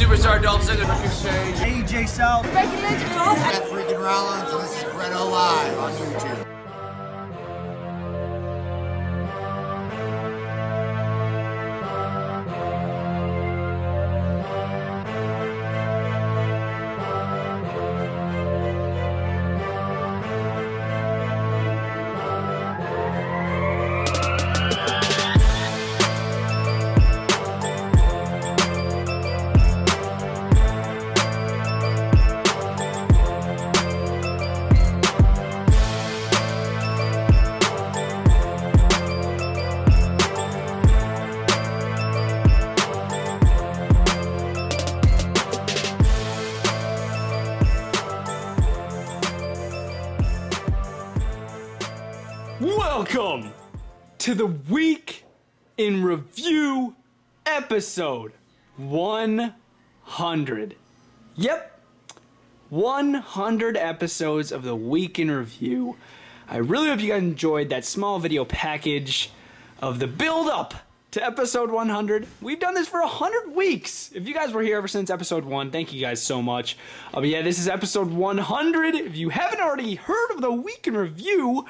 Superstar Dolph Ziggler, Ricochet, AJ Styles, Becky Lynch, Seth freaking Rollins, and this is BrettO Live on YouTube. Welcome to the Week in Review episode 100. Yep, 100 episodes of the Week in Review. I really hope you guys enjoyed that small video package of the build-up to episode 100. We've done this for 100 weeks. If you guys were here ever since episode 1, thank you guys so much. But yeah, this is episode 100. If you haven't already heard of the Week in Review,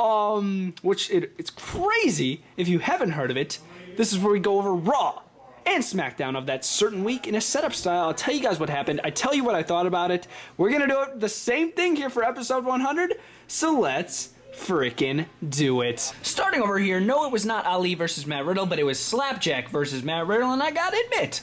it's crazy if you haven't heard of it. This is where we go over Raw and Smackdown of that certain week in a setup style. I'll tell you guys what happened. I tell you what I thought about it. We're gonna do it the same thing here for episode 100. So let's freaking do it. Starting over here, no, it was not Ali versus Matt Riddle, but it was Slapjack versus Matt Riddle, and I gotta admit,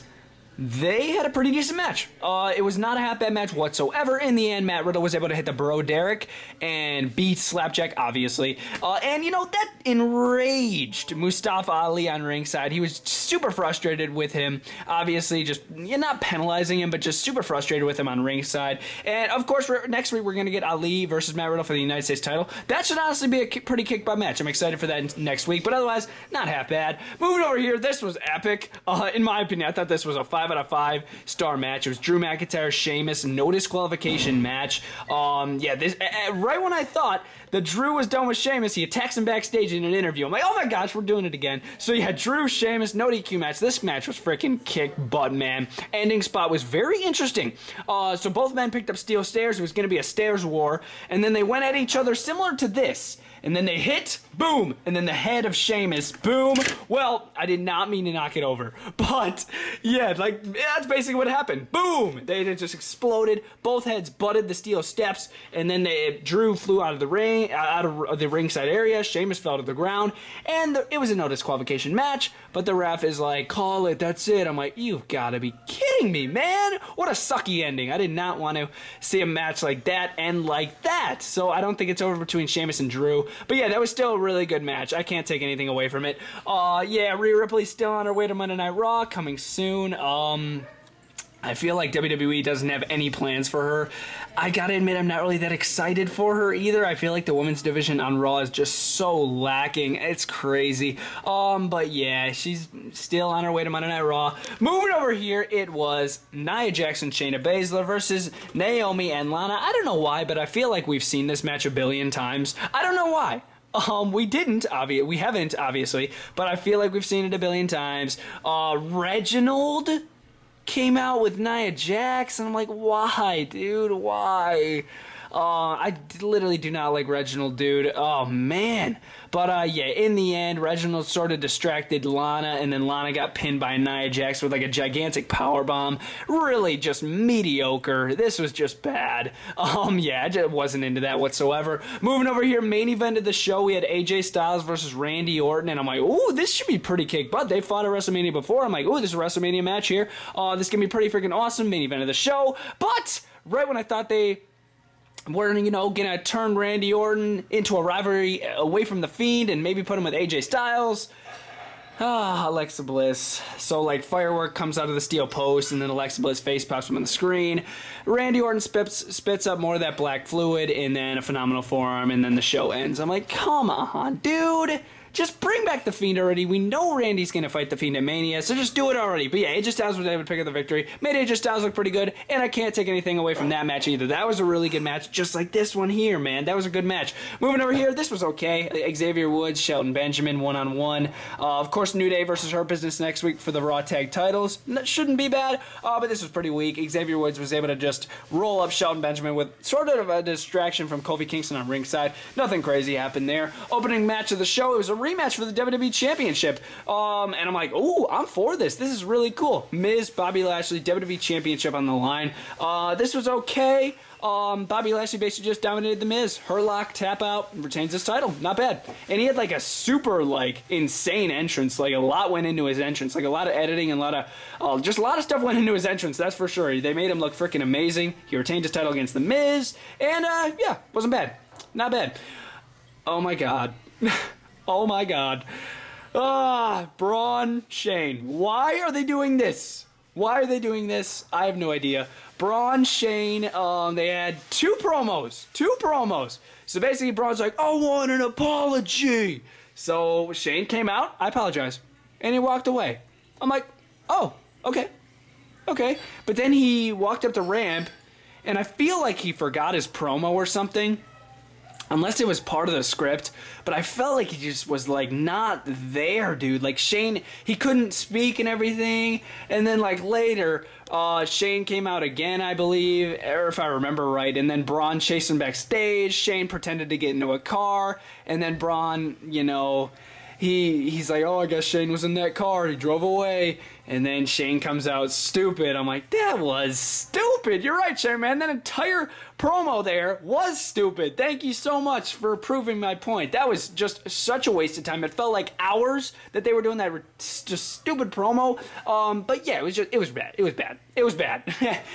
they had a pretty decent match. It was not a half-bad match whatsoever. In the end, Matt Riddle was able to hit the Bro Derek and beat Slapjack, obviously. And, you know, that enraged Mustafa Ali on ringside. He was super frustrated with him. Obviously, just, not penalizing him, but just super frustrated with him on ringside. And, of course, next week we're going to get Ali versus Matt Riddle for the United States title. That should honestly be a pretty kick-butt match. I'm excited for that next week, but otherwise, not half bad. Moving over here, this was epic. In my opinion, I thought this was a 5 out of 5 star match. It was Drew McIntyre, Sheamus, no disqualification match. This right when I thought that Drew was done with Sheamus, he attacks him backstage in an interview. I'm like, oh my gosh, we're doing it again. So yeah, Drew, Sheamus, no DQ match. This match was freaking kick butt, man. Ending spot was very interesting. So both men picked up steel stairs. It was going to be a stairs war, and then they went at each other similar to this. And then they hit, boom, and then the head of Sheamus, boom. Well, I did not mean to knock it over, but yeah, that's basically what happened. Boom! They just exploded. Both heads butted the steel steps, and then Drew flew out of the ring, out of the ringside area. Sheamus fell to the ground, and it was a no disqualification match. But the ref is like, "Call it. That's it." I'm like, "You've got to be kidding me, man! What a sucky ending." I did not want to see a match like that end like that. So I don't think it's over between Sheamus and Drew. But yeah, that was still a really good match. I can't take anything away from it. Rio Ripley's still on her way to Monday Night Raw, coming soon. I feel like WWE doesn't have any plans for her. I gotta admit, I'm not really that excited for her either. I feel like the women's division on Raw is just so lacking. It's crazy. But yeah, she's still on her way to Monday Night Raw. Moving over here, it was Nia Jax, Shayna Basler versus Naomi and Lana. I don't know why, but I feel like we've seen this match a billion times. I don't know why. We haven't, obviously, but I feel like we've seen it a billion times. Reginald came out with Nia Jax, and I'm like, why, dude? Why? I literally do not like Reginald, dude. Oh, man. But, yeah, in the end, Reginald sort of distracted Lana, and then Lana got pinned by Nia Jax with, like, a gigantic powerbomb. Really just mediocre. This was just bad. Yeah, I just wasn't into that whatsoever. Moving over here, main event of the show, we had AJ Styles versus Randy Orton, and I'm like, ooh, this should be pretty kick butt. They fought at WrestleMania before. I'm like, ooh, this is a WrestleMania match here. This can be pretty freaking awesome. Main event of the show. But right when I thought they were, gonna turn Randy Orton into a rivalry away from The Fiend and maybe put him with AJ Styles, Alexa Bliss. So, firework comes out of the steel post, and then Alexa Bliss face pops from on the screen. Randy Orton spits up more of that black fluid, and then a phenomenal forearm, and then the show ends. I'm like, come on, dude. just bring back The Fiend already. We know Randy's going to fight The Fiend at Mania, so just do it already. But yeah, AJ Styles was able to pick up the victory. Made AJ Styles look pretty good, and I can't take anything away from that match either. That was a really good match, just like this one here, man. That was a good match. Moving over here, this was okay. Xavier Woods, Shelton Benjamin, one-on-one. Of course, New Day versus Hurt Business next week for the Raw Tag titles. That shouldn't be bad, but this was pretty weak. Xavier Woods was able to just roll up Shelton Benjamin with sort of a distraction from Kofi Kingston on ringside. Nothing crazy happened there. Opening match of the show, it was a rematch for the WWE Championship. And I'm like, ooh, I'm for this. This is really cool. Miz, Bobby Lashley, WWE Championship on the line. This was okay. Bobby Lashley basically just dominated the Miz. Hurlock, tap out, retains his title. Not bad. And he had like a super insane entrance. Like a lot went into his entrance. Like a lot of editing and just a lot of stuff went into his entrance. That's for sure. They made him look freaking amazing. He retained his title against the Miz. And yeah, wasn't bad. Not bad. Oh my God. Oh my God. Braun, Shane. Why are they doing this? Why are they doing this? I have no idea. Braun, Shane, they had two promos. So basically Braun's like, I want an apology. So Shane came out, I apologize. And he walked away. I'm like, oh, okay. But then he walked up the ramp, and I feel like he forgot his promo or something. Unless it was part of the script, but I felt like he just was not there, dude. Like Shane, he couldn't speak and everything. And then later, Shane came out again, I believe, or if I remember right. And then Braun chased him backstage. Shane pretended to get into a car, and then Braun, he's like, oh, I guess Shane was in that car. He drove away. And then Shane comes out stupid. I'm like, that was stupid. You're right, Shane, man. That entire promo there was stupid. Thank you so much for proving my point. That was just such a waste of time. It felt like hours that they were doing that just stupid promo. But yeah, it was bad.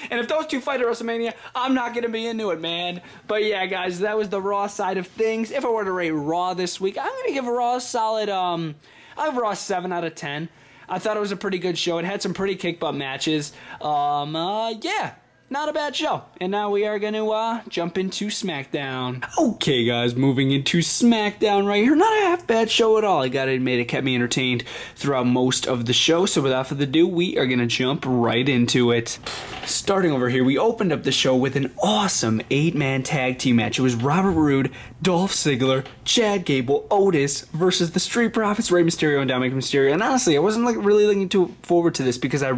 And if those two fight at WrestleMania, I'm not going to be into it, man. But yeah, guys, that was the Raw side of things. If I were to rate Raw this week, I'm going to give Raw a solid, I'll give Raw 7 out of 10. I thought it was a pretty good show. It had some pretty kick-butt matches. Yeah, not a bad show. And now we are going to jump into Smackdown. Okay, guys, moving into Smackdown right here. Not a half-bad show at all. I gotta admit, it kept me entertained throughout most of the show. So without further ado, we are going to jump right into it. Starting over here, we opened up the show with an awesome 8-man tag team match. It was Robert Roode, Dolph Ziggler, Chad Gable, Otis versus the Street Profits, Rey Mysterio and Dominic Mysterio. And honestly, I wasn't really looking forward to this because I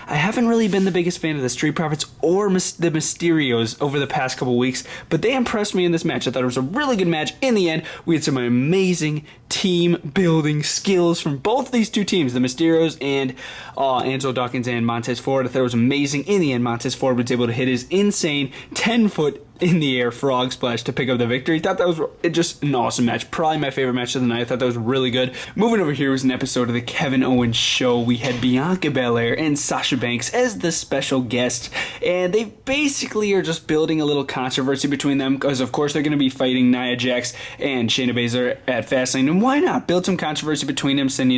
haven't really been the biggest fan of the Street Profits or the Mysterios over the past couple weeks, but they impressed me in this match. I thought it was a really good match. In the end, we had some amazing team building skills from both of these two teams, the Mysterios and Angelo Dawkins and Montez Ford. I thought it was amazing. In the end, Montez Ford was able to hit his insane 10-foot in the air frog splash to pick up the victory. Thought that was just an awesome match. Probably my favorite match of the night. I thought that was really good. Moving over here was an episode of the Kevin Owens Show. We had Bianca Belair and Sasha Banks as the special guest, and they basically are just building a little controversy between them because of course they're going to be fighting Nia Jax and Shayna Basler at Fastlane, and why not build some controversy between them, since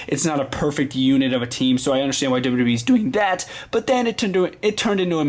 it's not a perfect unit of a team. So I understand why WWE is doing that, but then it turned into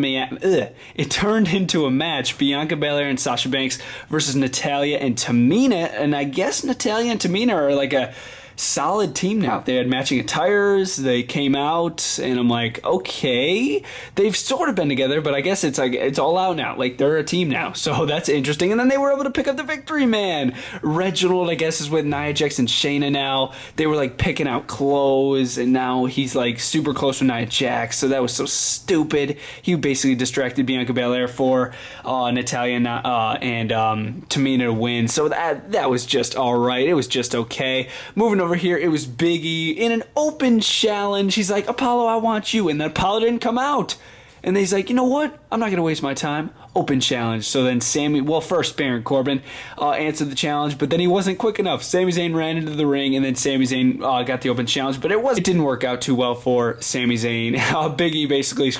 a match. Bianca Belair and Sasha Banks versus Natalya and Tamina, and I guess Natalya and Tamina are a solid team now. They had matching attires, they came out, and I'm like, okay, they've sort of been together, but I guess it's all out now. They're a team now, so that's interesting. And then they were able to pick up the victory, man. Reginald, I guess, is with Nia Jax and Shayna now. They were picking out clothes, and now he's super close with Nia Jax, so that was so stupid. He basically distracted Bianca Belair for Natalya and Tamina to win, so that was just alright. It was just okay. Moving over here, it was Big E in an open challenge. He's like, Apollo, I want you. And then Apollo didn't come out. And then he's like, you know what? I'm not going to waste my time. Open challenge. So then first Baron Corbin answered the challenge, but then he wasn't quick enough. Sami Zayn ran into the ring, and then Sami Zayn got the open challenge, but it didn't work out too well for Sami Zayn. Big E basically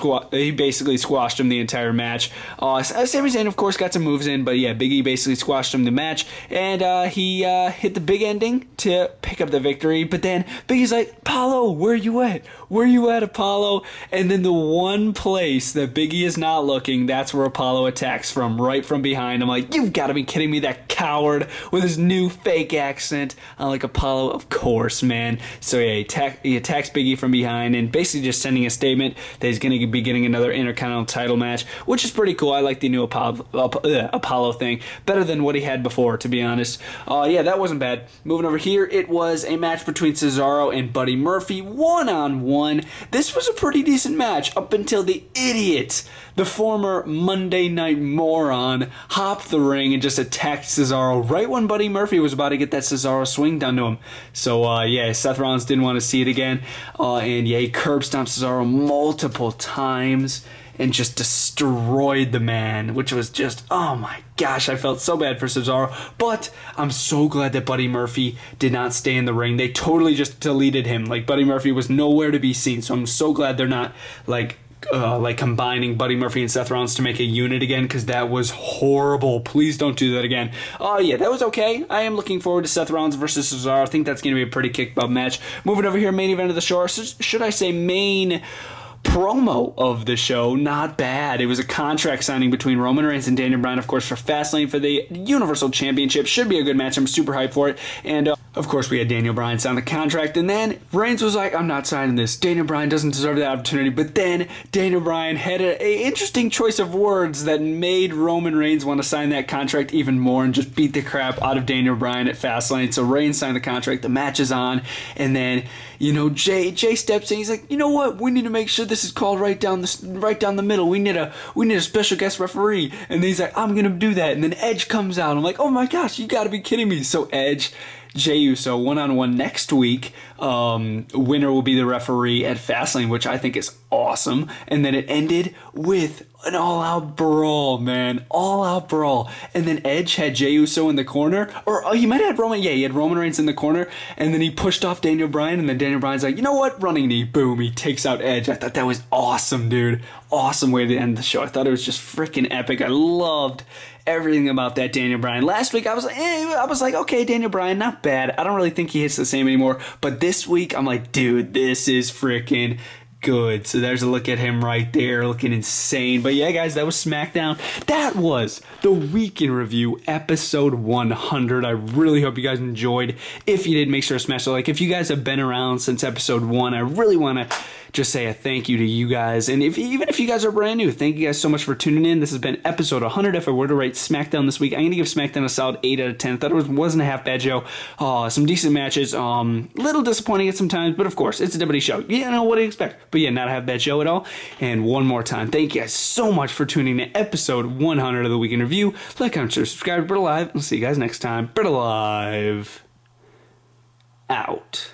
squashed him the entire match. Sami Zayn, of course, got some moves in, but yeah, Big E basically squashed him the match, and he hit the big ending to pick up the victory. But then Big E's like, Apollo, where you at? Where you at, Apollo? And then the one place case that Big E is not looking, that's where Apollo attacks from, right from behind. I'm like, you've got to be kidding me, that coward with his new fake accent. I'm like, Apollo, of course, man. So yeah, he attacks Big E from behind and basically just sending a statement that he's going to be getting another Intercontinental title match, which is pretty cool. I like the new Apollo thing better than what he had before, to be honest. Yeah, that wasn't bad. Moving over here, it was a match between Cesaro and Buddy Murphy, one-on-one. This was a pretty decent match up until the idiot, the former Monday Night moron, hopped the ring and just attacked Cesaro right when Buddy Murphy was about to get that Cesaro swing done to him. So yeah, Seth Rollins didn't want to see it again, and yeah, he curb stomped Cesaro multiple times and just destroyed the man, which was just, oh my gosh, I felt so bad for Cesaro. But I'm so glad that Buddy Murphy did not stay in the ring. They totally just deleted him. Like, Buddy Murphy was nowhere to be seen. So I'm so glad they're not like combining Buddy Murphy and Seth Rollins to make a unit again, because that was horrible. Please don't do that again. Yeah, that was okay. I am looking forward to Seth Rollins versus Cesaro. I think that's going to be a pretty kick butt match. Moving over here, main event of the show. Should I say main promo of the show? Not bad. It was a contract signing between Roman Reigns and Daniel Bryan, of course, for Fastlane for the Universal Championship. Should be a good match. I'm super hyped for it. And of course, we had Daniel Bryan sign the contract, and then Reigns was like, I'm not signing this. Daniel Bryan doesn't deserve that opportunity. But then Daniel Bryan had an interesting choice of words that made Roman Reigns want to sign that contract even more and just beat the crap out of Daniel Bryan at Fastlane. So Reigns signed the contract, the match is on, and then, you know, Jay steps in. He's like, you know what? We need to make sure this is called right down the middle. We need a special guest referee. And he's like, I'm gonna do that. And then Edge comes out. I'm like, oh my gosh, you gotta be kidding me. So Edge, Jey Uso, one-on-one next week. Winner will be the referee at Fastlane, which I think is awesome. And then it ended with an all-out brawl, man. All-out brawl. And then Edge had Jey Uso in the corner. Or he might have had Roman. Yeah, he had Roman Reigns in the corner. And then he pushed off Daniel Bryan. And then Daniel Bryan's like, you know what? Running knee. Boom. He takes out Edge. I thought that was awesome, dude. Awesome way to end the show. I thought it was just freaking epic. I loved everything about that Daniel Bryan. Last week, I was like, okay, Daniel Bryan, not bad. I don't really think he hits the same anymore. But this week, I'm like, dude, this is freaking good. So there's a look at him right there, looking insane. But yeah, guys, that was Smackdown. That was the Week in Review, episode 100. I really hope you guys enjoyed. If you did, make sure to smash the like. If you guys have been around since episode 1, I really want to just say a thank you to you guys. And even if you guys are brand new, thank you guys so much for tuning in. This has been episode 100. If I were to rate SmackDown this week, I'm going to give SmackDown a solid 8 out of 10. I thought it wasn't a half bad show. Some decent matches. Little disappointing at some times, but of course, it's a WWE show. You know what to expect. But yeah, not a half bad show at all. And one more time, thank you guys so much for tuning in to episode 100 of the Week in Review. Like, comment, share, subscribe to BrettO Live. I'll see you guys next time. BrettO Live out.